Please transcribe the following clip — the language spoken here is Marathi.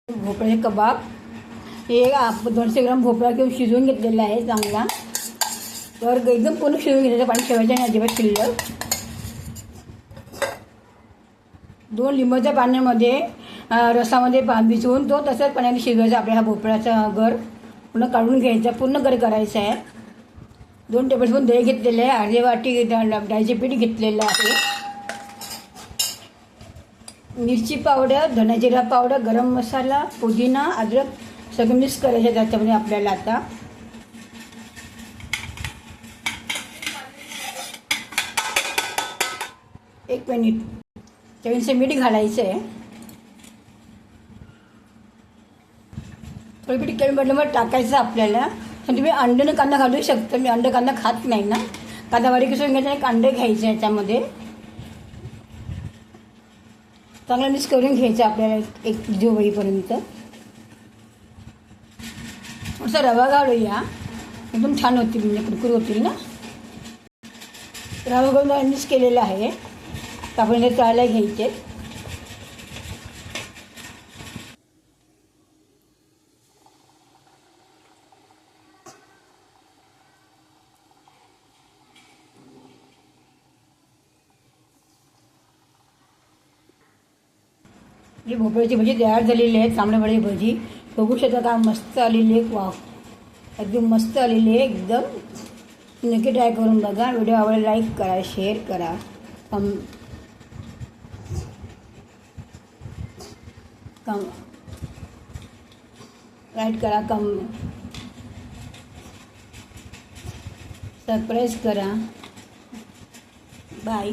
भोपळ्याचे कबाब हे 200 ग्राम भोपळा घेऊन शिजवून घेतलेला आहे चांगला. तर एकदम पूर्ण शिजवून घेतलेलं, पाणी ठेवायचं आणि अजिबात शिल्लक. 2 लिंबाच्या पाण्यामध्ये रसामध्ये भिजवून तो तसंच पाण्याने शिजवायचा. आपल्या हा भोपळ्याचा गर पूर्ण काढून घ्यायचा, पूर्ण गर करायचा आहे. 2 टेबलस्पून दही घेतलेले आहे, अर्धी वाटी डाळीचे पीठ घेतलेलं आहे, मिरची पावडर, धना जिरा पावडर, गरम मसाला, पुदिना, अद्रक सगळं मिक्स करायचं त्याच्यामध्ये आपल्याला. आता एक मिनिट चवीचं मीठ घालायचं आहे. थोडी पीठ कमी पडल्यामुळे टाकायचं आपल्याला. पण तुम्ही अंड्यानं कांदा घालू शकता. मी अंडं कांदा खात नाही ना. कांदा बारीक करून घ्यायचा आणि अंडे घ्यायचे याच्यामध्ये. चांगलं मिक्स करून घ्यायचं आपल्याला एक जो होईपर्यंत. असं रवा घालूया, एकदम छान होतील, म्हणजे कुरकुर होतील ना. रवा घालून मिक्स केलेलं आहे. तर आपण हे तळायला घ्यायचे. ही भोपळ्याची भजी तयार झालेली आहे. तांबड्या वड्याची भजी बघू शकता का मस्त आलेली आहे. वाव, एकदम मस्त आलेली आहे. एकदम नक्की ट्राय करून बघा. व्हिडिओ आवडला लाईक करा, शेअर करा, लाईक करा, सबस्क्राईब करा. बाय.